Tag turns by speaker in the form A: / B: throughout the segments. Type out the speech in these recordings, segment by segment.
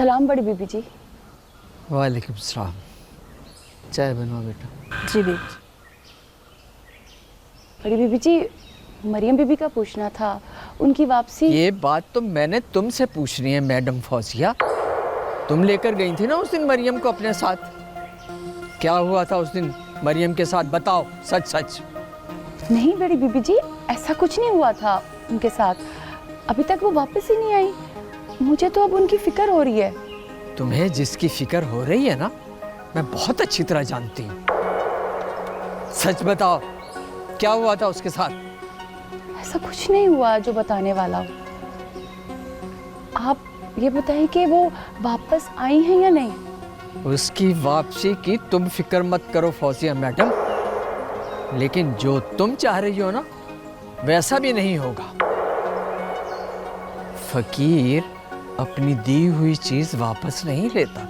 A: सलाम बड़ी बीबी जी।
B: वालेकुम सलाम। चाय बनवा बेटा।
A: जी बीबी। बड़ी बीबी जी, मरियम बीबी का पूछना था, उनकी वापसी।
B: ये बात तो मैंने तुमसे पूछनी है मैडम फौजिया। तुम लेकर गई थी ना उस दिन मरियम को अपने साथ। क्या हुआ था उस दिन मरियम के साथ, बताओ सच सच।
A: नहीं बड़ी बीबी जी, ऐसा कुछ नहीं हुआ था उनके साथ। अभी तक वो वापस ही नहीं आई। मुझे तो अब उनकी फिक्र हो रही है।
B: तुम्हें जिसकी फिक्र हो रही है ना, मैं बहुत अच्छी तरह जानती हूँ। सच बताओ, क्या हुआ था उसके साथ?
A: ऐसा कुछ नहीं हुआ जो बताने वाला हो। आप ये बताइए कि वो वापस आई हैं या नहीं।
B: उसकी वापसी की तुम फिक्र मत करो फौजिया मैडम, लेकिन जो तुम चाह रही हो ना, वैसा भी नहीं होगा। फकीर अपनी दी हुई चीज वापस नहीं लेता,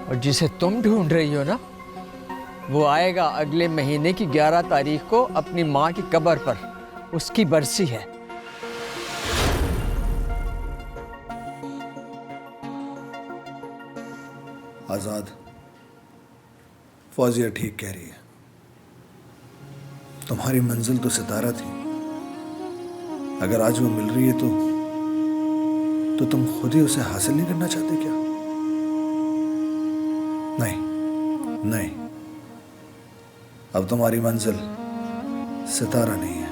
B: और जिसे तुम ढूंढ रही हो ना, वो आएगा अगले महीने की 11 तारीख को अपनी माँ की कब्र पर। उसकी बरसी है।
C: आजाद, फौजिया ठीक कह रही है। तुम्हारी मंजिल तो सितारा थी। अगर आज वो मिल रही है तो तुम खुद ही उसे हासिल नहीं करना चाहते क्या? नहीं नहीं, अब तुम्हारी मंजिल सितारा नहीं है,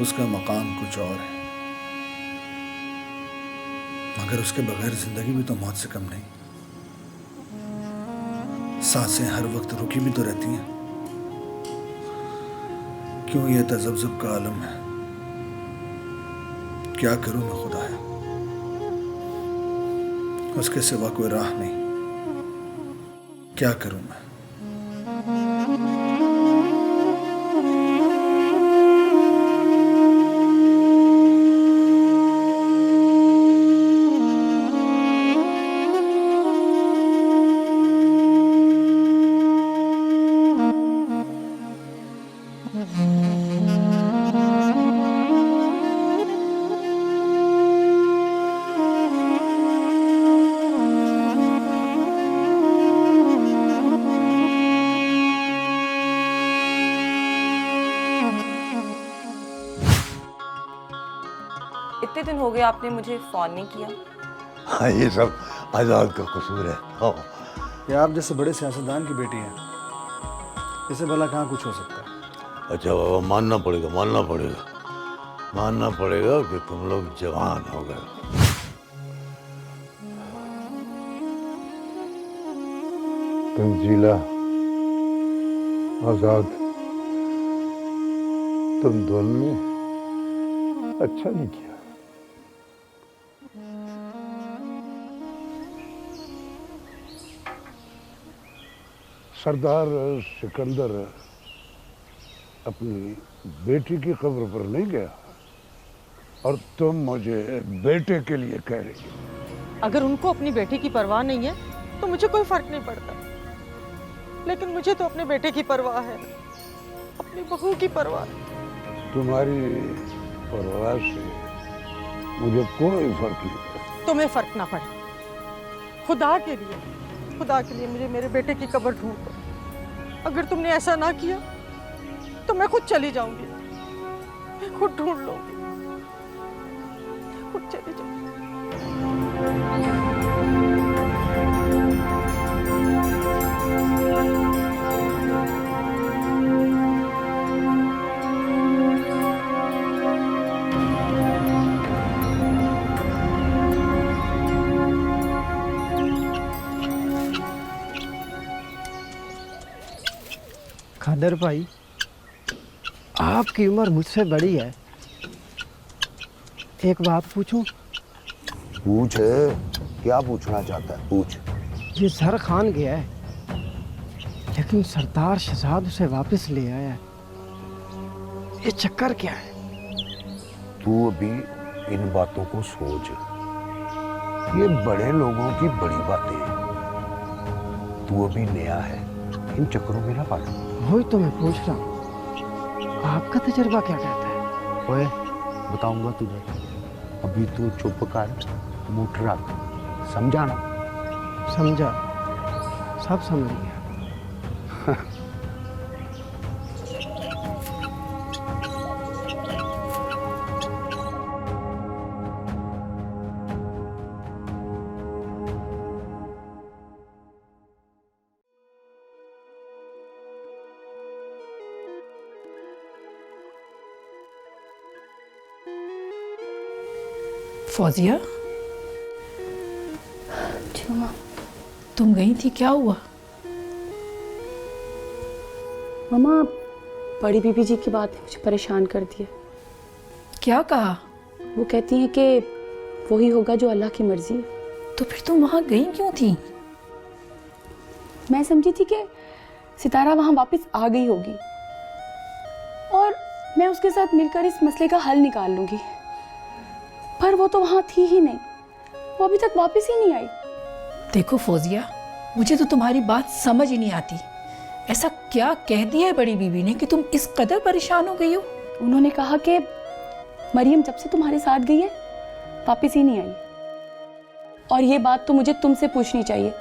C: उसका मकाम कुछ और है। मगर उसके बगैर जिंदगी भी तो मौत से कम नहीं। सांसें हर वक्त रुकी भी तो रहती हैं। क्यों ये तजब्जुब का आलम है? क्या करूं मैं खुदाया, उसके सिवा कोई राह नहीं। क्या करूं मैं?
D: इतने दिन हो गए आपने मुझे फोन नहीं किया।
E: हाँ, ये सब आजाद का कसूर है। हाँ।
C: ये आप जैसे बड़े सियासतदान की बेटी हैं, इससे भला कहाँ कुछ हो सकता है?
E: अच्छा बाबा, मानना पड़ेगा कि तुम लोग जवान हो गए। तंजीला, आजाद, तुम दोनों ने अच्छा नहीं किया। सरदार सिकंदर अपनी बेटी की कब्र पर नहीं गया, और तुम मुझे बेटे के लिए कह रही हो।
F: अगर उनको अपनी बेटी की परवाह नहीं है तो मुझे कोई फर्क नहीं पड़ता, लेकिन मुझे तो अपने बेटे की परवाह है, अपनी बहू की परवाह।
E: तुम्हारी परवाह से मुझे कोई फर्क नहीं पड़ता।
F: तुम्हें फर्क ना पड़े, खुदा के लिए मुझे मेरे बेटे की कब्र ढूंढ दो। अगर तुमने ऐसा ना किया तो मैं खुद चली जाऊंगी, मैं खुद ढूंढ लूंगी, खुद चली जाऊंगी।
G: खादर भाई, आपकी उम्र मुझसे बड़ी है, एक बात पूछूं?
E: पूछ, क्या पूछना चाहता है? पूछ।
G: ये सर खान गया है, लेकिन सरदार शहजाद उसे वापस ले आया है। ये चक्कर क्या है?
E: तू अभी इन बातों को सोच। ये बड़े लोगों की बड़ी बातें हैं। तू अभी नया है, इन चक्करों में ना पड़।
G: वही तो मैं पूछ रहा हूँ, आपका तजुर्बा क्या कहता है?
E: ओए, बताऊंगा तुझे। अभी तो चुप कर, मुठ रख, समझा ना?
G: समझा, सब समझ गया।
H: फौजिया,
A: जी माँ।
H: तुम गई थी, क्या हुआ?
A: मामा, बड़ी बीबी जी की बात ने मुझे परेशान कर दिया।
H: क्या कहा?
A: वो कहती हैं कि वही होगा जो अल्लाह की मर्जी है।
H: तो फिर तुम वहां गई क्यों थी?
A: मैं समझी थी कि सितारा वहां वापस आ गई होगी और मैं उसके साथ मिलकर इस मसले का हल निकाल लूंगी, पर वो तो वहां थी ही नहीं। वो अभी तक वापस ही नहीं आई।
H: देखो फौजिया, मुझे तो तुम्हारी बात समझ ही नहीं आती। ऐसा क्या कह दिया है बड़ी बीबी ने कि तुम इस कदर परेशान हो गई हो?
A: उन्होंने कहा कि मरियम जब से तुम्हारे साथ गई है वापस ही नहीं आई, और ये बात तो मुझे तुमसे पूछनी चाहिए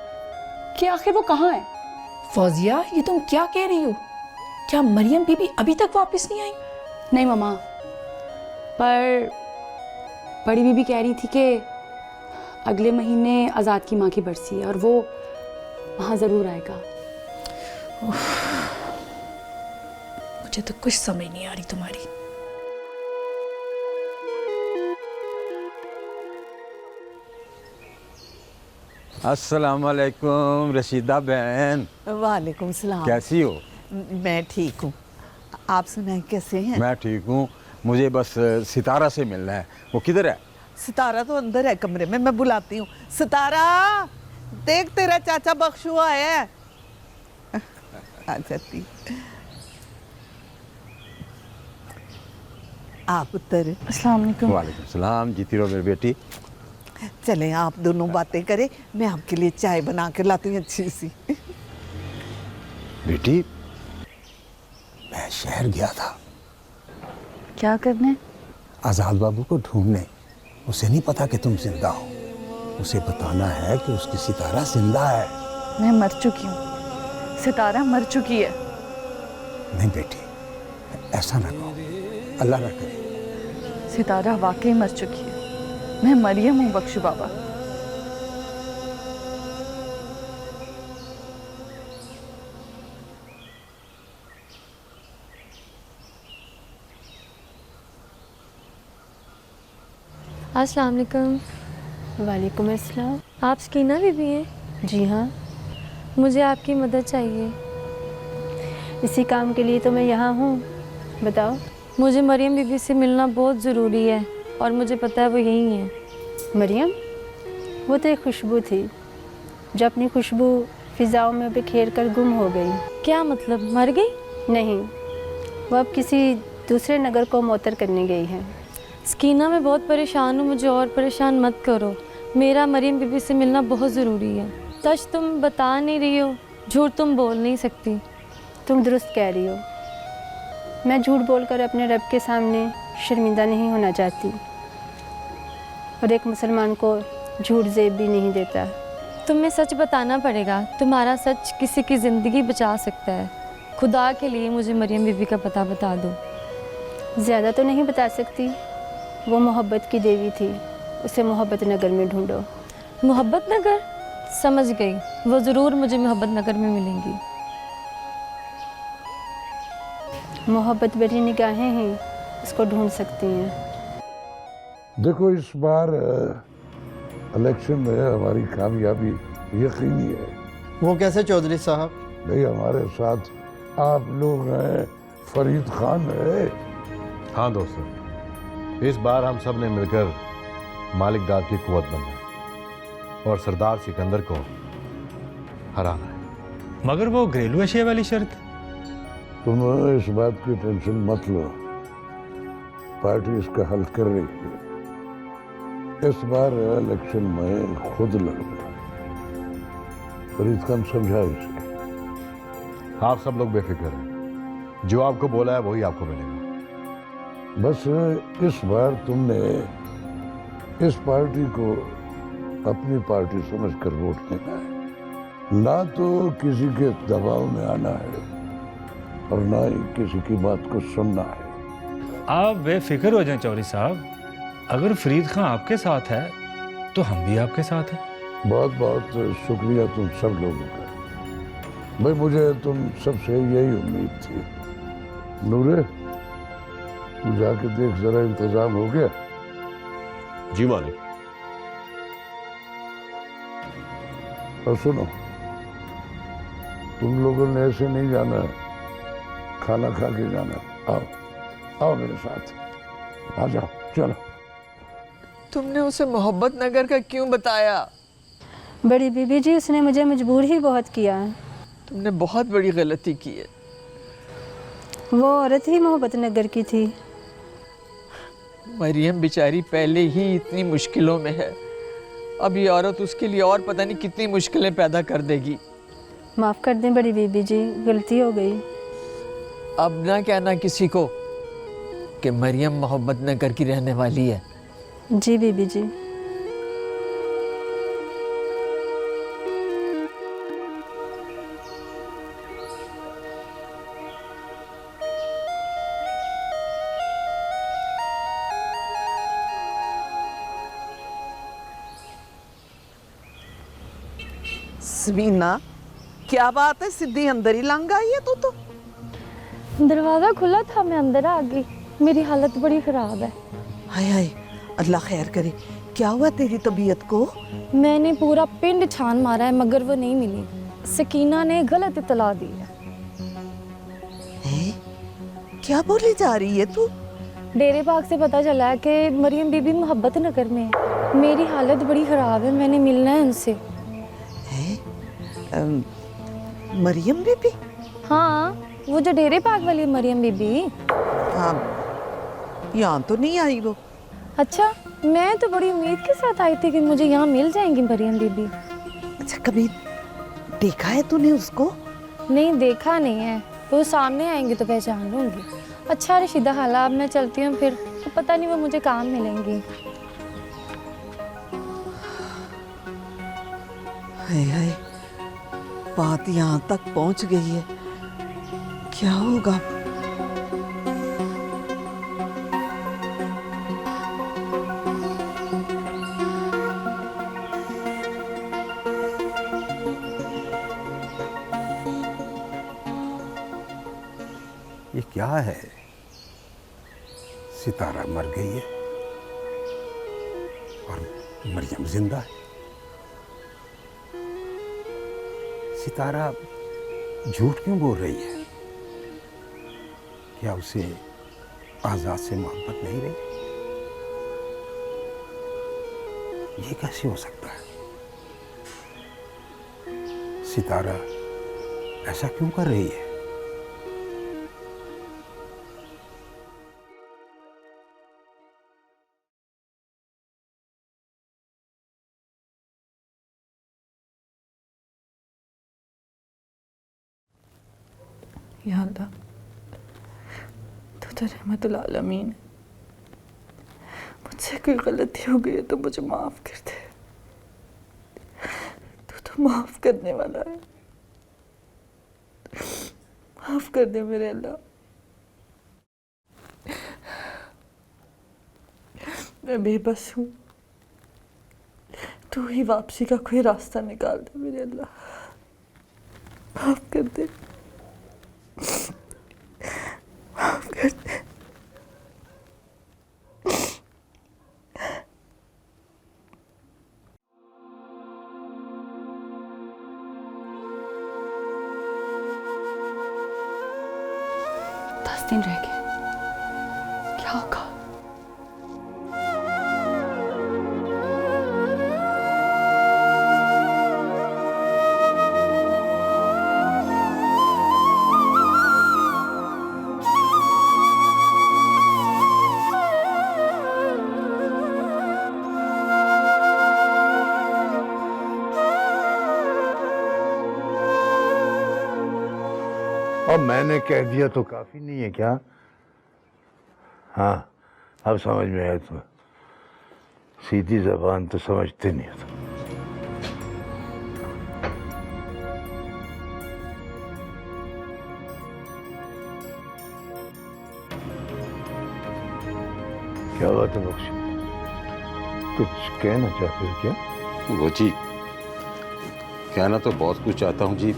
A: कि आखिर वो कहाँ है।
H: फौजिया, ये तुम क्या कह रही हो? क्या मरियम बीबी अभी तक वापस नहीं आई?
A: नहीं मामा, पर बड़ी बीबी कह रही थी कि अगले महीने आज़ाद की माँ की बरसी है और वो वहाँ ज़रूर आएगा।
H: मुझे तो कुछ समझ नहीं आ रही तुम्हारी।
I: अस्सलाम वालेकुम रशीदा बहन।
J: वालेकुम सलाम।
I: कैसी हो?
J: मैं ठीक हूँ, आप सुनाएं कैसे हैं?
I: मैं ठीक हूँ। मुझे बस सितारा से मिलना है। वो किधर है?
J: सितारा तो अंदर है कमरे में, मैं बुलाती हूँ। सितारा, देख तेरा चाचा बख्शू आया है। आ जाती। आप उत्तर।
A: अस्सलाम वालेकुम।
I: वालेकुम सलाम। जीती रहो मेरी बेटी।
J: चलें आप दोनों बातें करें, मैं आपके लिए चाय बना के लाती हूँ अच्छी सी।
E: बेटी, मैं शहर गया था
A: क्या करने?
E: आजाद बाबू को ढूंढने। उसे नहीं पता कि तुम जिंदा हो। उसे बताना है कि उसकी सितारा जिंदा है।
A: मैं मर चुकी हूँ, सितारा मर चुकी है।
E: नहीं बेटी, ऐसा ना कहो, अल्लाह ना करे।
A: सितारा वाकई मर चुकी है। मैं मरियम हूँ बख्शू बाबा।
K: अस्सलाम वालेकुम।
A: वालेकुम अस्सलाम।
K: आप सकीना बीबी हैं?
A: जी हाँ।
K: मुझे आपकी मदद चाहिए।
A: इसी काम के लिए तो मैं यहाँ हूँ, बताओ।
K: मुझे मरियम बीबी से मिलना बहुत ज़रूरी है और मुझे पता है वो यहीं है।
A: मरियम? वो तो एक खुशबू थी जो अपनी खुशबू फिजाओं में बिखेर कर गुम हो गई।
K: क्या मतलब, मर गई?
A: नहीं, वो अब किसी दूसरे नगर को मोतर करने गई है।
K: सकीना, मैं बहुत परेशान हूँ, मुझे और परेशान मत करो। मेरा मरियम बीबी से मिलना बहुत ज़रूरी है। सच तुम बता नहीं रही हो, झूठ तुम बोल नहीं सकती।
A: तुम दुरुस्त कह रही हो। मैं झूठ बोलकर अपने रब के सामने शर्मिंदा नहीं होना चाहती, और एक मुसलमान को झूठ ज़ेब भी नहीं देता।
K: तुम्हें सच बताना पड़ेगा। तुम्हारा सच किसी की ज़िंदगी बचा सकता है। खुदा के लिए मुझे मरियम बीबी का पता बता दो।
A: ज़्यादा तो नहीं बता सकती। वो मोहब्बत की देवी थी, उसे मोहब्बत नगर में ढूंढो।
K: मोहब्बत नगर? समझ गई, वो ज़रूर मुझे मोहब्बत नगर में मिलेंगी।
A: मोहब्बत भरी निगाहें ही उसको ढूंढ सकती हैं।
L: देखो, इस बार इलेक्शन में हमारी कामयाबी यकीनी है।
G: वो कैसे चौधरी साहब?
L: भाई, हमारे साथ आप लोग हैं, फरीद खान है।
M: हाँ दोस्तों, इस बार हम सब ने मिलकर मालिक डाल की कुव्वत बनना है और सरदार सिकंदर को हराना है। मगर वो घरेलू अशिया वाली शर्त?
L: तुम इस बात की टेंशन मत लो, पार्टी इसका हल कर रही है। इस बार इलेक्शन में खुद लड़ूंगा। फरीद खान समझा इसे।
M: आप सब लोग बेफिक्र हैं, जो आपको बोला है वही आपको मिलेगा।
L: बस इस बार तुमने इस पार्टी को अपनी पार्टी समझकर वोट देना है, ना तो किसी के दबाव में आना है और ना ही किसी की बात को सुनना है।
N: आप बेफिक्र हो जाएं चौधरी साहब, अगर फरीद खान आपके साथ है तो हम भी आपके साथ हैं।
L: बहुत बहुत शुक्रिया तुम सब लोगों का। भाई मुझे तुम सबसे यही उम्मीद थी। नूरे, तू जाके देख जरा इंतजाम हो गया?
M: जी मालिक।
L: और सुनो, तुम लोगों ने ऐसे नहीं जाना है, खाना खा के जाना है। आओ आओ मेरे साथ, आ जाओ, चलो।
B: तुमने उसे मोहब्बत नगर का क्यों बताया?
K: बड़ी बीबी जी, उसने मुझे मजबूर ही बहुत किया है।
B: तुमने बहुत बड़ी गलती की है।
K: वो औरत ही मोहब्बत नगर की थी।
B: मरियम बेचारी पहले ही इतनी मुश्किलों में है, अब ये औरत उसके लिए और पता नहीं कितनी मुश्किलें पैदा कर देगी।
K: माफ़ कर दें बड़ी बीबी जी, गलती हो गई।
B: अब ना कहना किसी को कि मरियम मोहब्बत नगर की रहने वाली है।
K: जी बीबी जी।
J: समीना, क्या बात है, सीधी अंदर ही लंघ आई है तू तो।
K: दरवाज़ा खुला था, मैं अंदर आ गई। मेरी हालत बड़ी ख़राब है।
J: हाय हाय, अल्लाह खैर करे। क्या हुआ तेरी तबीयत को?
K: मैंने पूरा पिंड छान मारा है मगर वो नहीं मिली। सकीना ने गलत इतला दी है।
J: क्या बोली जा रही है तू?
K: डेरे बाग से पता चला है कि मरियम बीबी मोहब्बत नगर में है। मेरी हालत बड़ी ख़राब है, मैंने मिलना है उनसे।
J: मरियम बीबी?
K: हाँ, वो जो डेरे बाग वाली मरियम बीबी।
J: हाँ, यहाँ तो नहीं आई वो।
K: अच्छा, मैं तो बड़ी उम्मीद के साथ आई थी कि मुझे यहाँ मिल जाएंगी मरियम बीबी।
J: अच्छा, कभी देखा है तूने उसको?
K: नहीं, देखा नहीं है। वो सामने आएंगे तो पहचान लूँगी। अच्छा रशीदा हाला, अब मैं चलती हूँ फिर। तो पता नहीं वो मुझे काम मिलेंगी।
J: हाय हाय, बात यहाँ तक पहुँच गई है, क्या होगा?
E: ये क्या है? सितारा मर गई है और मरियम जिंदा है। सितारा झूठ क्यों बोल रही है? क्या उसे आजाद से मोहब्बत नहीं रही? ये कैसे हो सकता है? सितारा ऐसा क्यों कर रही है?
A: या अल्लाह, तू तो रहमतुल आलमीन है। मुझसे कोई गलती हो गई है तो मुझे माफ़ कर दे। तू तो माफ़ करने वाला है। माफ़ कर दे मेरे अल्लाह। मैं बेबस हूँ, तू ही वापसी का कोई रास्ता निकाल दे मेरे अल्लाह। माफ़ कर दे, माफ़ कर दे। दिन रह गए, क्या होगा?
L: और मैंने कह दिया तो काफी नहीं है क्या? हाँ, अब समझ में आया। तो सीधी जबान तो समझते नहीं हो। क्या बात है बख्शी, कुछ कहना चाहते हो क्या?
E: वो जी, कहना तो बहुत कुछ चाहता हूँ जी,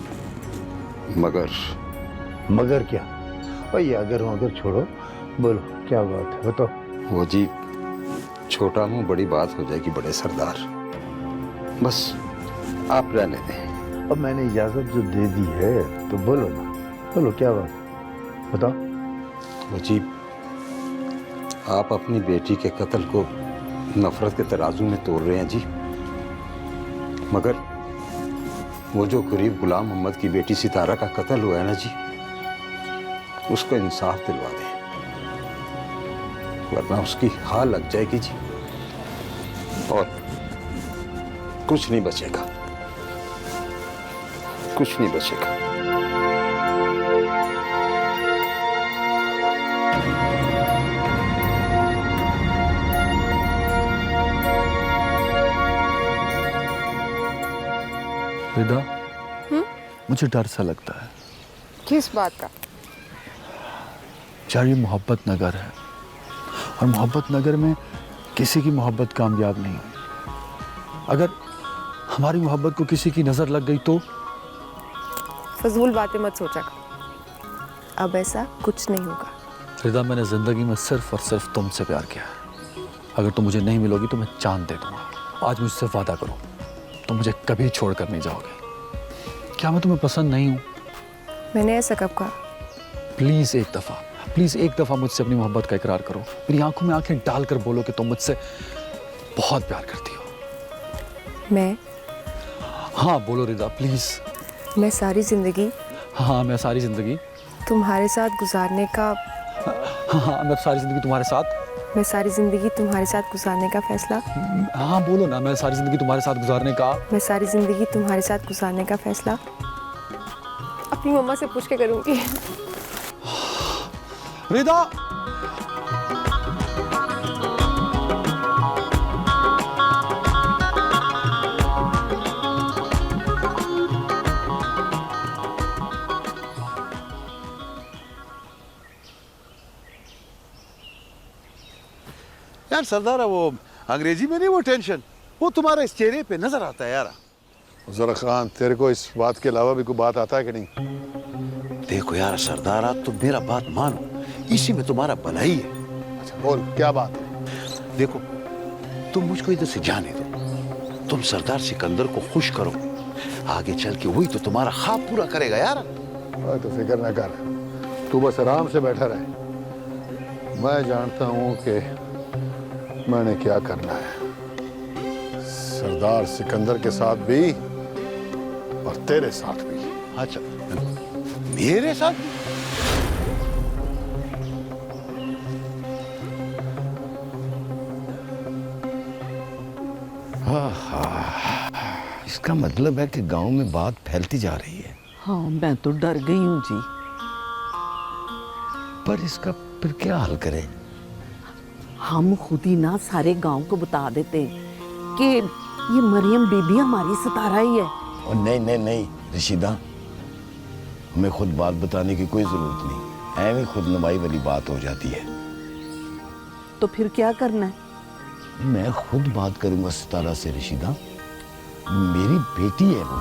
L: मगर क्या? भाई अगर मगर छोड़ो, बोलो क्या बात है, बताओ।
E: वो जी, छोटा मुंह बड़ी बात हो जाएगी बड़े सरदार, बस आप रहने दें।
L: अब मैंने इजाजत जो दे दी है तो बोलो ना, बोलो क्या बात, बताओ।
E: वो जी, आप अपनी बेटी के कत्ल को नफरत के तराजू में तोड़ रहे हैं जी, मगर वो जो गरीब गुलाम मोहम्मद की बेटी सितारा का कत्ल हुआ है ना जी, उसको इंसाफ दिलवा दें, वरना उसकी हाल लग जाएगी जी और कुछ नहीं बचेगा, कुछ नहीं बचेगा।
C: रिदा, मुझे डर सा लगता है।
F: किस बात का?
C: यार ये मोहब्बत नगर है और मोहब्बत नगर में किसी की मोहब्बत कामयाब नहीं हुई। अगर हमारी मोहब्बत को किसी की नजर लग गई तो?
D: फजूल बातें मत सोचा कर, अब ऐसा कुछ नहीं होगा।
C: रिदा, मैंने जिंदगी में सिर्फ और सिर्फ तुमसे प्यार किया है। अगर तुम मुझे नहीं मिलोगी तो मैं चांद दे दूंगा। आज मुझसे वादा करो, तुम मुझे कभी छोड़कर नहीं जाओगे। क्या मैं तुम्हें पसंद नहीं हूँ?
D: मैंने ऐसा कब कहा?
C: प्लीज एक दफा मुझसे अपनी मोहब्बत का इकरार करो। मेरी आंखों में आंखें डालकर बोलो कि तुम मुझसे बहुत प्यार करती हो।
D: मैं?
C: हाँ बोलो रिदा, प्लीज।
D: मैं सारी जिंदगी तुम्हारे साथ गुजारने का
C: मैं सारी जिंदगी तुम्हारे साथ
D: गुजारने का फैसला।
C: हाँ बोलो ना, मैं सारी जिंदगी तुम्हारे साथ गुजारने का फैसला
D: अपनी मम्मा से पूछ के करूंगी।
C: रिदा,
O: यार सरदार, वो अंग्रेजी में नहीं, वो टेंशन वो तुम्हारे इस चेहरे पे नजर आता है यार।
L: जरा खान, तेरे को इस बात के अलावा भी कोई बात आता है कि नहीं?
O: देखो यार सरदार, तो मेरा बात मानो, इसी में तुम्हारा भला ही है।
L: अच्छा बोल, क्या बात है?
O: देखो, तुम मुझको इधर से जाने दो, तुम सरदार सिकंदर को खुश करो, आगे चल के वही तो तुम्हारा ख्वाब पूरा करेगा यार।
L: तो फिक्र ना कर, तू बस आराम से बैठा रहे। मैं जानता हूँ कि मैंने क्या करना है। सरदार सिकंदर के साथ भी और तेरे साथ भी।
O: अच्छा, मेरे साथ?
E: इसका मतलब है कि गांव में बात फैलती जा रही है।
J: हाँ, मैं तो डर गई हूँ जी।
E: पर इसका फिर क्या हल करें?
J: हम खुद ही ना सारे गांव को बता देते हैं कि ये मरियम बीबी हमारी सितारा ही है।
E: और नहीं रशीदा, हमें खुद बात बताने की कोई जरूरत नहीं, ऐਵੇਂ खुद नुमाई वाली बात हो जाती है।
J: तो फिर क्या करना है?
E: मैं खुद बात करूंगा सितारा से रशीदा, मेरी बेटी है वो।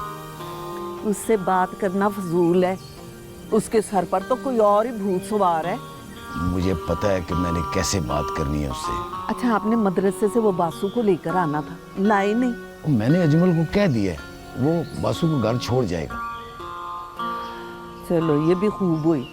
J: उससे बात करना फजूल है, उसके सर पर तो कोई और ही भूत सवार है।
E: मुझे पता है कि मैंने कैसे बात करनी है उससे।
J: अच्छा, आपने मदरसे से वो बासु को लेकर आना था, लाए नहीं?
E: मैंने अजमल को कह दिया है, वो बासु को घर छोड़ जाएगा।
J: चलो ये भी खूब हुई।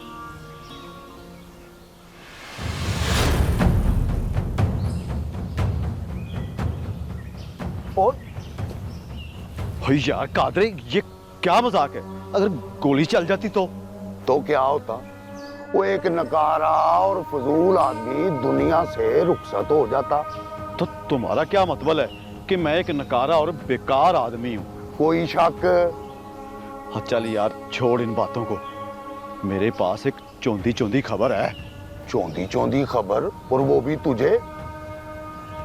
O: यार कादरे, ये क्या मजाक है? अगर गोली चल जाती तो
E: क्या होता? वो एक नकारा और फजूल आदमी दुनिया से रुखसत हो जाता।
O: तो तुम्हारा क्या मतलब है कि मैं एक नकारा और बेकार आदमी हूँ?
E: कोई शक?
O: हाँ चल यार, छोड़ इन बातों को। मेरे पास एक चौंधी चौंधी खबर है।
E: चौंधी चौंधी खबर? और वो भी तुझे?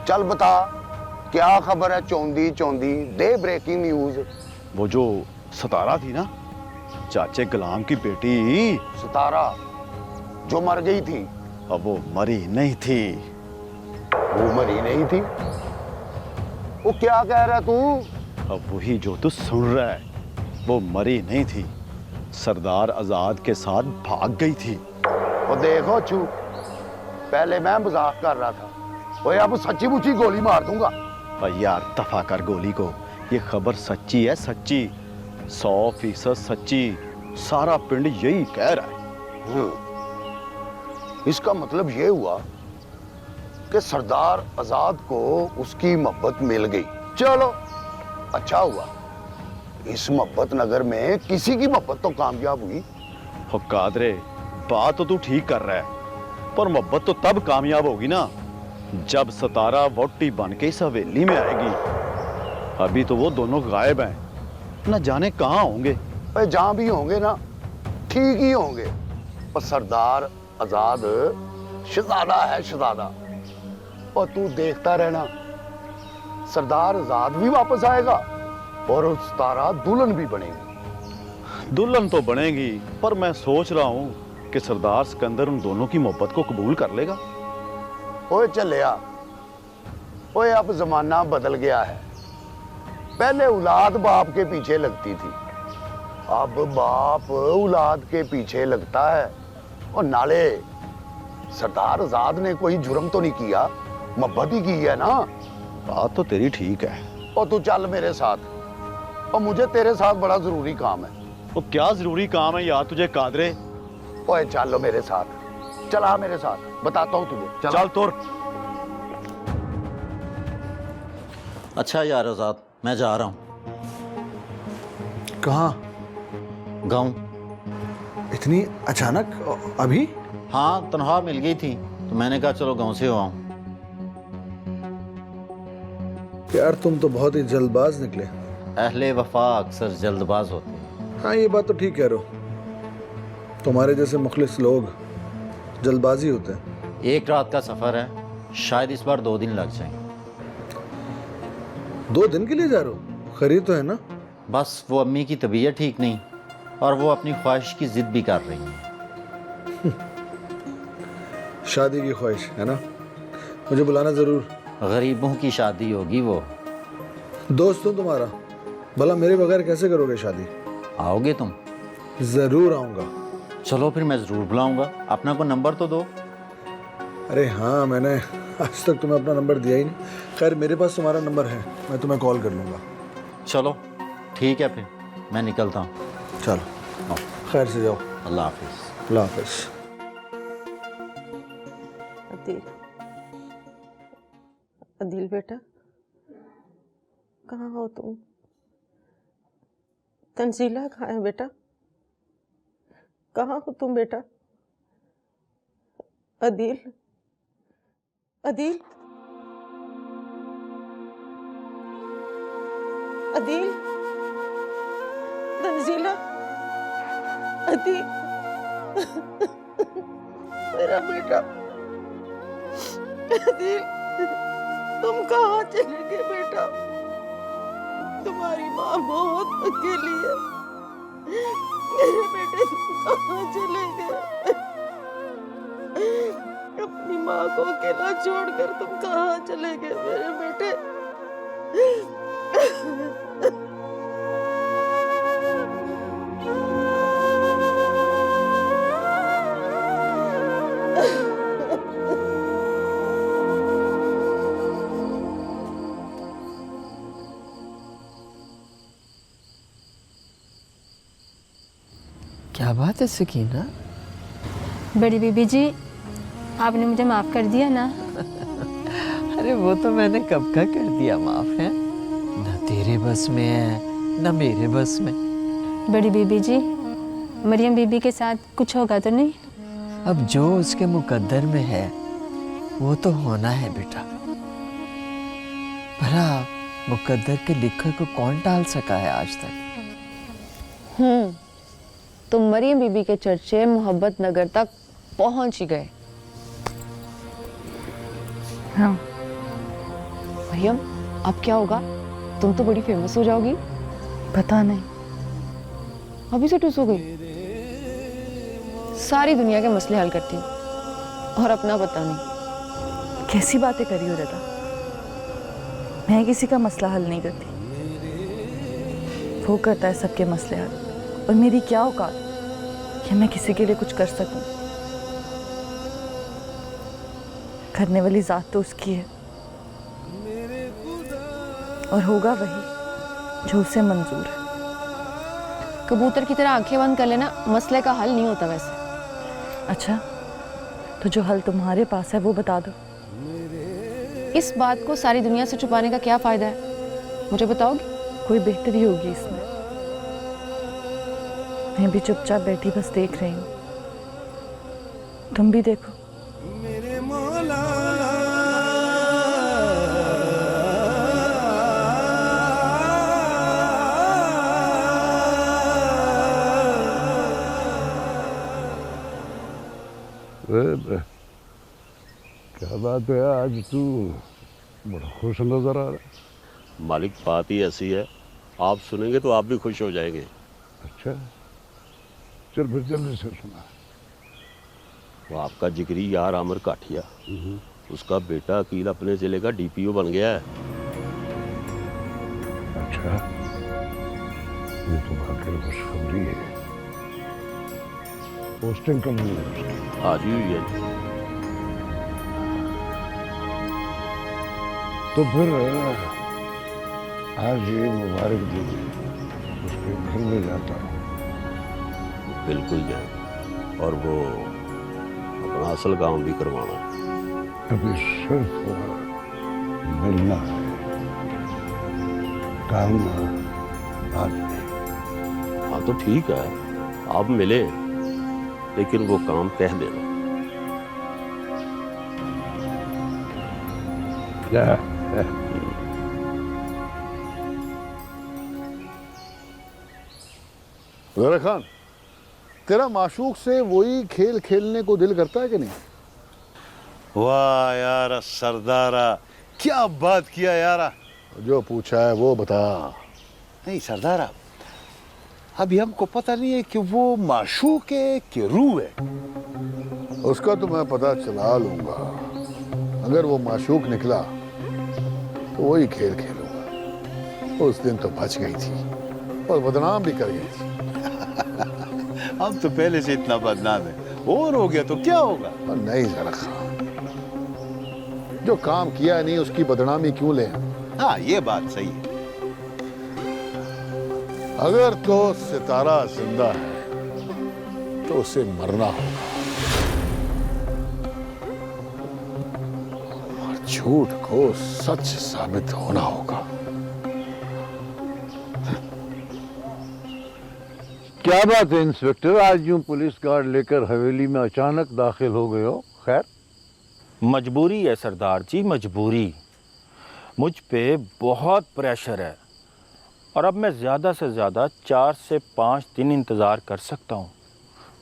E: चल बता,
O: क्या खबर है चौंधी चौंधी? दे ब्रेकिंग न्यूज।
P: वो जो सितारा थी ना, चाचे गुलाम की बेटी।
O: सितारा जो मर गई थी?
P: अब वो मरी नहीं थी।
O: वो मरी नहीं थी? वो क्या कह रहा तू?
P: अब वही जो तू सुन रहा है, वो मरी नहीं थी, सरदार आजाद के साथ भाग गई थी।
O: वो देखो चू, पहले मैं मजाक कर रहा था, वो अब सच्ची मुच्ची गोली मार दूंगा।
P: और यार दफा कर गोली को, ये खबर सच्ची है, सच्ची 100% सच्ची। सारा पिंड यही कह रहा है।
O: इसका मतलब ये हुआ कि सरदार आजाद को उसकी मोहब्बत मिल गई। चलो अच्छा हुआ, इस मोहब्बत नगर में किसी की मोहब्बत तो कामयाब हुई।
P: हो कादरे, बात तो तू ठीक कर रहा है, पर मोहब्बत तो तब कामयाब होगी ना जब सितारा वोटी बन के इस हवेली में आएगी। अभी तो वो दोनों गायब हैं, न जाने कहाँ होंगे।
O: जहां भी होंगे ना ठीक ही होंगे, पर सरदार आजाद शहजादा है, शहजादा। और तू देखता रहना, सरदार आजाद भी वापस आएगा और सितारा दुल्हन भी बनेगी।
P: दुल्हन तो बनेगी, पर मैं सोच रहा हूँ कि सरदार सिकंदर उन दोनों की मोहब्बत को कबूल कर लेगा।
O: ओए चलिया, ओए अब जमाना बदल गया है। पहले औलाद बाप के पीछे लगती थी, अब बाप औलाद के पीछे लगता है। और नाले सरदार आजाद ने कोई जुर्म तो नहीं किया, मोहब्बत ही की है ना।
P: बात तो तेरी ठीक है।
O: और तू चल मेरे साथ, और मुझे तेरे साथ बड़ा जरूरी काम है।
P: वो क्या जरूरी काम है यार तुझे कादरे?
O: ओए चलो मेरे साथ, चला मेरे साथ, बताता हूँ तुझे।
P: चल तुर।
Q: अच्छा यार आजाद, मैं जा रहा हूँ।
C: कहाँ?
Q: गाँव।
C: इतनी अचानक अभी?
Q: हाँ, तनख्वाह मिल गई थी तो मैंने कहा चलो गांव से हो आऊं।
C: यार तुम तो बहुत ही जल्दबाज निकले।
Q: अहले वफा अक्सर जल्दबाज होते हैं।
C: हाँ, ये बात तो ठीक कह रहे हो, तुम्हारे जैसे मुखलिस लोग जल्दबाजी होते हैं।
Q: एक रात का सफर है, शायद इस बार 2 दिन लग जाएं।
C: 2 दिन के लिए जा रहे हो? खरीद तो है ना?
Q: बस वो अम्मी की तबीयत ठीक नहीं और वो अपनी ख्वाहिश की जिद भी कर रही हैं।
C: शादी की ख्वाहिश है ना? मुझे बुलाना जरूर।
Q: गरीबों की शादी होगी वो।
C: दोस्त हूँ तुम्हारा, भला मेरे बगैर कैसे करोगे शादी?
Q: आओगे तुम?
C: जरूर आऊंगा।
Q: चलो फिर मैं जरूर बुलाऊंगा। अपना को नंबर तो दो।
C: अरे हाँ, मैंने आज तक तुम्हें अपना नंबर दिया ही नहीं। खैर मेरे पास तुम्हारा नंबर है, मैं तुम्हें कॉल कर लूंगा।
Q: चलो ठीक है, फिर मैं निकलता हूँ।
C: चलो खैर से जाओ।
Q: अल्लाह हाफिज।
C: अल्लाह हाफिज।
F: अदील, अदील बेटा, कहाँ हो तुम? तंजीला कहाँ है बेटा? कहाँ हो तुम बेटा? अदील, अदील, अदील, तंजीला, अदील, मेरा बेटा। अदील, तुम कहाँ चले गए बेटा? तुम्हारी माँ बहुत अकेली है। मेरे बेटे तुम कहाँ चले गए? अपनी माँ को अकेला छोड़कर तुम कहाँ चले गए मेरे बेटे?
B: क्या बात है सकीना?
K: बड़ी बीबी जी, आपने मुझे माफ़ कर दिया ना?
B: अरे वो तो मैंने कब का कर दिया माफ है, न तेरे बस में है न मेरे बस में।
K: बड़ी बीबी जी, मरियम बीबी के साथ कुछ होगा तो नहीं?
B: अब जो उसके मुकद्दर में है वो तो होना है बेटा। भला मुकद्दर के लिखे को कौन टाल सका है आज तक?
D: तो मरियम बीबी के चर्चे मोहब्बत नगर तक पहुंच ही गए।
K: हाँ।
D: मरियम, अब क्या होगा? तुम तो बड़ी फेमस हो जाओगी।
A: पता नहीं,
D: अभी से टूस हो गई। सारी दुनिया के मसले हल करती हूँ और अपना पता नहीं।
A: कैसी बातें करी हो रदा? मैं किसी का मसला हल नहीं करती, वो करता है सबके मसले हल। और मेरी क्या औकात कि मैं किसी के लिए कुछ कर सकूं? करने वाली जात तो उसकी है, और होगा वही जो उसे मंजूर है।
D: कबूतर की तरह आंखें बंद कर लेना मसले का हल नहीं होता वैसे।
A: अच्छा, तो जो हल तुम्हारे पास है वो बता दो।
D: इस बात को सारी दुनिया से छुपाने का क्या फायदा है, मुझे बताओगी?
A: कोई बेहतरी होगी इसमें? मैं भी चुपचाप बैठी बस देख रही हूँ, तुम भी देखो।
L: क्या बात है, आज तू बड़ा खुश नजर आ रहा है।
R: मालिक, बात ही ऐसी है, आप सुनेंगे तो आप भी खुश हो जाएंगे।
L: अच्छा, चल फिर जल्दी से सुना।
R: वो आपका जिगरी यार आमिर काठिया, उसका बेटा अकील अपने जिले का डीपीओ बन गया है।
L: अच्छा, ये तो वाकई खुशखबरी है। पोस्टिंग कब हुई है उसकी?
R: आज ही हुई है।
L: तो फिर आज ये मुबारक दीजिए, उसके घर में जाता हूँ।
R: बिल्कुल जाए, और वो अपना असल काम भी करवाना है।
L: अभी सिर्फ मिलना है, काम आज नहीं।
R: हाँ तो ठीक है, आप मिले, लेकिन वो काम कह देना।
O: ज़रा खान, तेरा माशूक से वही खेल खेलने को दिल करता है कि नहीं?
P: वाह यार सरदारा, क्या बात किया यार।
O: जो पूछा है वो बता।
P: नहीं सरदारा, अभी हमको पता नहीं है कि वो माशूक है कि रूह है।
O: उसका तो मैं पता चला लूंगा। अगर वो माशूक निकला तो वही खेल खेलूंगा। उस दिन तो बच गई थी और बदनाम भी कर गई थी।
P: हम तो पहले से इतना बदनाम है, और हो गया तो क्या होगा?
O: नहीं ज़रा खान, जो काम किया नहीं उसकी बदनामी क्यों ले?
P: हाँ ये बात सही है।
O: अगर तो सितारा जिंदा है तो उसे मरना होगा, और झूठ को सच साबित होना होगा।
L: क्या बात है इंस्पेक्टर, आज यूं पुलिस गार्ड लेकर हवेली में अचानक दाखिल हो गए हो? खैर?
Q: मजबूरी है सरदार जी, मजबूरी। मुझ पे बहुत प्रेशर है, और अब मैं ज़्यादा से ज़्यादा 4 से 5 दिन इंतज़ार कर सकता हूँ,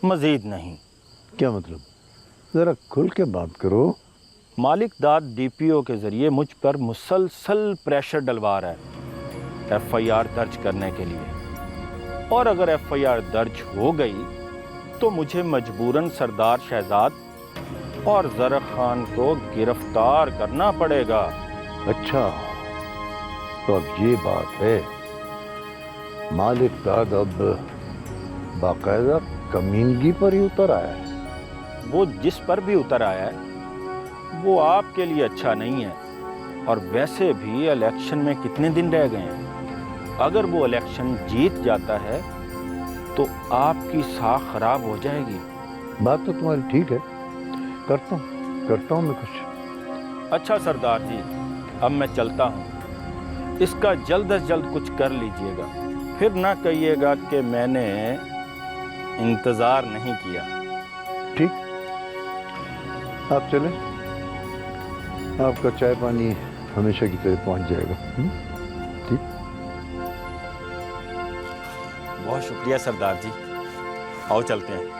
Q: मज़ीद नहीं।
L: क्या मतलब? ज़रा खुल के बात करो।
Q: मालिक दाद डीपीओ के ज़रिए मुझ पर मुसलसल प्रेशर डलवा रहा है FIR दर्ज करने के लिए, और अगर FIR दर्ज हो गई तो मुझे मजबूरन सरदार शहजाद और ज़रा खान को गिरफ्तार करना पड़ेगा।
L: अच्छा, तो अब ये बात है, मालिक दाद अब बाकायदा कमीनगी पर ही उतर आया है।
Q: वो जिस पर भी उतर आया है वो आपके लिए अच्छा नहीं है, और वैसे भी इलेक्शन में कितने दिन रह गए हैं। अगर वो इलेक्शन जीत जाता है तो आपकी साख खराब हो जाएगी।
L: बात तो तुम्हारी ठीक है, करता हूँ मैं कुछ।
Q: अच्छा सरदार जी, अब मैं चलता हूँ। इसका जल्द से जल्द कुछ कर लीजिएगा, फिर ना कहिएगा कि मैंने इंतज़ार नहीं किया।
L: ठीक, आप चलें, आपका चाय पानी हमेशा की तरह पहुंच जाएगा। ठीक,
Q: बहुत शुक्रिया सरदार जी, आओ चलते हैं।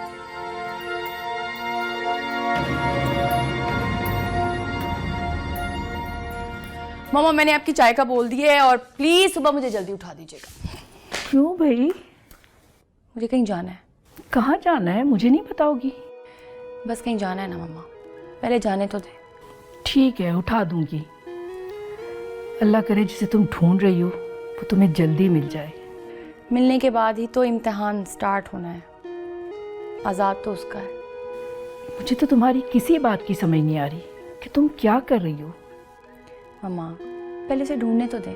A: मामा मैंने आपकी चाय का बोल दिया है और प्लीज सुबह मुझे जल्दी उठा दीजिएगा।
H: क्यों भाई?
A: मुझे कहीं जाना है।
H: कहाँ जाना है? मुझे नहीं बताओगी?
A: बस कहीं जाना है ना मम्मा, पहले जाने तो दे।
H: ठीक है, उठा दूंगी। अल्लाह करे जिसे तुम ढूंढ रही हो वो तुम्हें जल्दी मिल जाए।
A: मिलने के बाद ही तो इम्तिहान स्टार्ट होना है, आज़ाद तो उसका है।
H: मुझे तो तुम्हारी किसी बात की समझ नहीं आ रही कि तुम क्या कर रही हो।
A: मम्मा पहले से ढूंढने तो दे,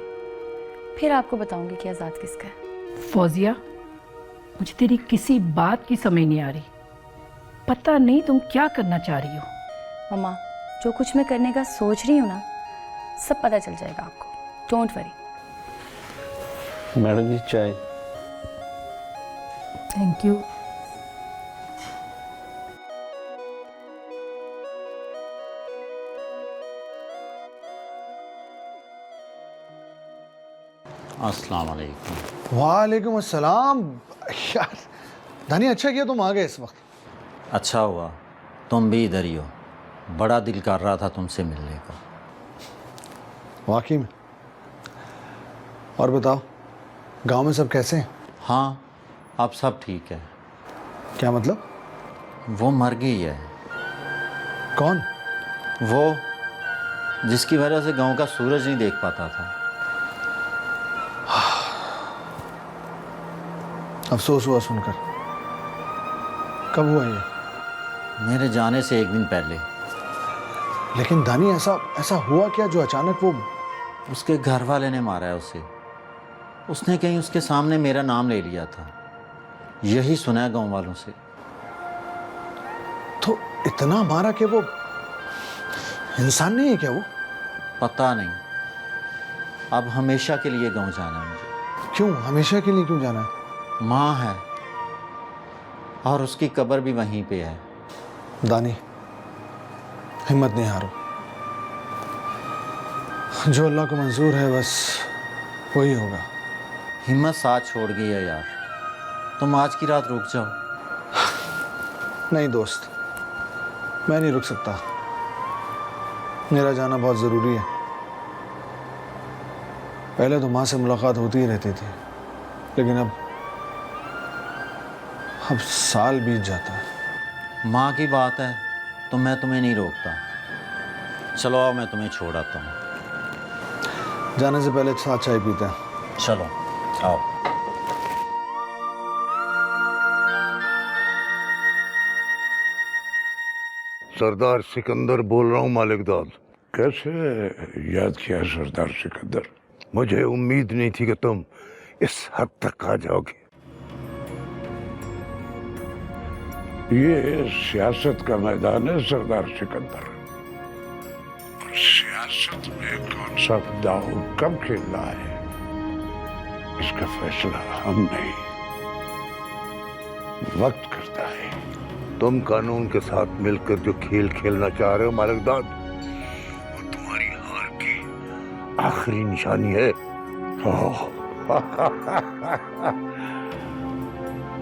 A: फिर आपको बताऊंगी कि आज़ाद किसका है।
H: फौजिया, मुझे तेरी किसी बात की समझ नहीं आ रही। पता नहीं तुम क्या करना चाह रही हो।
A: मम्मा जो कुछ मैं करने का सोच रही हूँ ना, सब पता चल जाएगा आपको, डोंट वरी।
C: मैडम जी चाय।
H: Thank you.
S: अस्सलाम वालेकुम।
M: वालेकुम अस्सलाम। यार धनी, अच्छा किया तुम आ गए इस वक्त।
S: अच्छा हुआ तुम भी इधर ही हो, बड़ा दिल कर रहा था तुमसे मिलने का।
M: वाकई में। और बताओ, गांव में सब कैसे हैं?
S: हाँ अब सब ठीक है।
M: क्या मतलब?
S: वो मर गई है।
M: कौन?
S: वो जिसकी वजह से गांव का सूरज नहीं देख पाता था।
M: अफसोस हुआ सुनकर। कब हुआ ये?
S: मेरे जाने से एक दिन पहले।
M: लेकिन दानी, ऐसा हुआ क्या जो अचानक वो?
S: उसके घर वाले ने मारा है उसे। उसने कहीं उसके सामने मेरा नाम ले लिया था, यही सुना है गांव वालों से।
M: तो इतना मारा कि वो इंसान नहीं है क्या वो?
S: पता नहीं। अब हमेशा के लिए गांव जाना है मुझे।
M: क्यों? हमेशा के लिए क्यों जाना है?
S: माँ है और उसकी कब्र भी वहीं पे है।
M: दानी हिम्मत नहीं हारो, जो अल्लाह को मंजूर है बस वही होगा।
S: हिम्मत साथ छोड़ गई है यार, तुम आज की रात रुक जाओ।
M: नहीं दोस्त, मैं नहीं रुक सकता। मेरा जाना बहुत ज़रूरी है। पहले तो माँ से मुलाकात होती ही रहती थी, लेकिन अब साल बीत जाता है।
S: माँ की बात है तो मैं तुम्हें नहीं रोकता। चलो आओ, मैं तुम्हें छोड़ आता हूँ।
M: जाने से पहले साथ चाय पीते हैं।
S: चलो आओ।
L: सरदार सिकंदर बोल रहा हूँ मालिक दाद। कैसे याद किया सरदार सिकंदर? मुझे उम्मीद नहीं थी कि तुम इस हद तक आ जाओगे। ये सियासत का मैदान है सरदार सिकंदर। सियासत में कौन सा दाव कब खेलना है, इसका फैसला हम नहीं, वक्त करता है। तुम कानून के साथ मिलकर जो खेल खेलना चाह रहे हो मालिकदाद, वो तुम्हारी हार की आखिरी निशानी है।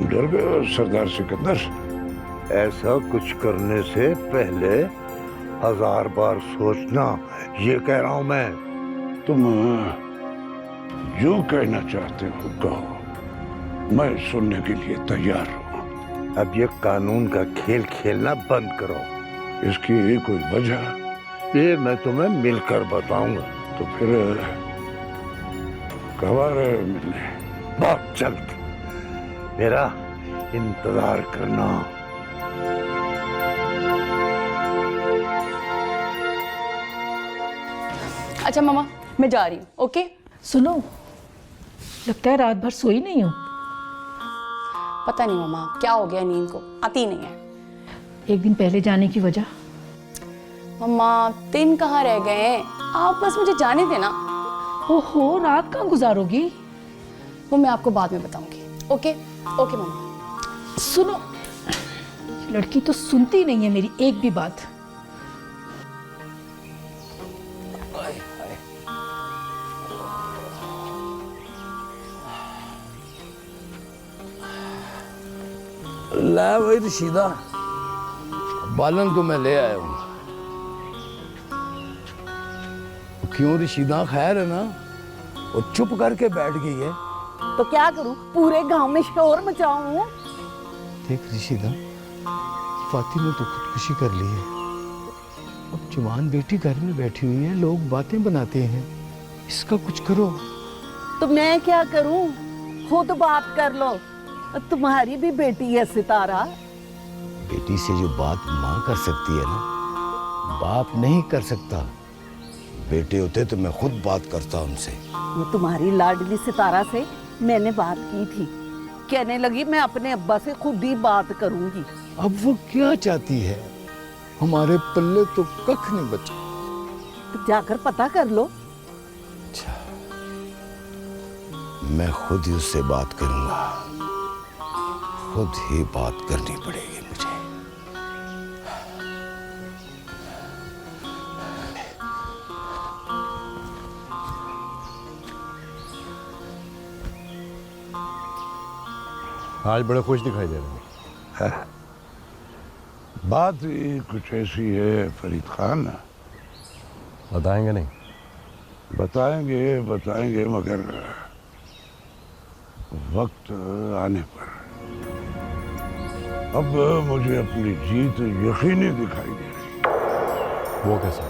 L: डर गए हो सरदार सिकंदर? ऐसा कुछ करने से पहले 1000 बार सोचना, ये कह रहा हूं मैं। तुम जो कहना चाहते हो कहो, मैं सुनने के लिए तैयार हूं। अब ये कानून का खेल खेलना बंद करो। इसकी कोई वजह? ये मैं तुम्हें मिलकर बताऊंगा। तो फिर कब आ रहे हो मिलने? बहुत जल्द। मेरा इंतजार करना।
A: अच्छा मामा, मैं जा रही हूँ। ओके?
H: सुनो, लगता है रात भर सोई नहीं हो।
A: पता नहीं मामा क्या हो गया, नींद को आती नहीं है।
H: एक दिन पहले जाने की वजह?
A: मम्मा 3 कहाँ रह गए हैं, आप बस मुझे जाने देना।
H: ओहो, रात कहाँ गुजारोगी?
A: वो मैं आपको बाद में बताऊंगी। ओके? ओके मम्मा।
H: सुनो, लड़की तो सुनती नहीं है मेरी एक भी बात।
T: ला भाई रशीदा, बालन को मैं ले आया हूँ। क्यों रशीदा, खैर है ना? वो चुप करके बैठ गई है।
J: तो क्या करूं, पूरे गांव में शोर मचाऊं?
U: देख रशीदा, फातिमा ने तो खुदकुशी कर ली है। अब जवान बेटी घर में बैठी हुई है, लोग बातें बनाते हैं, इसका कुछ करो।
J: तो मैं क्या करूं? खुद बात कर लो, तुम्हारी भी बेटी है सितारा।
U: बेटी से जो बात माँ कर सकती है ना, बाप नहीं कर सकता। बेटे होते तो मैं खुद बात करता उनसे।
J: वो तुम्हारी लाडली सितारा से मैंने बात की थी, कहने लगी मैं अपने अब्बा से खुद ही बात करूंगी।
U: अब वो क्या चाहती है? हमारे पल्ले तो कख नहीं बचा।
J: तो जाकर पता कर लो।
U: अच्छा, मैं खुद ही उससे बात करूंगा, खुद ही बात करनी पड़ेगी मुझे।
M: आज बड़े खुश दिखाई दे रहे हैं।
L: बात ही कुछ ऐसी है फरीद खान,
M: बताएंगे नहीं?
L: बताएंगे बताएंगे, मगर वक्त आने पर। अब मुझे अपनी जीत यकीनी दिखाई दे रही।
M: वो कैसा?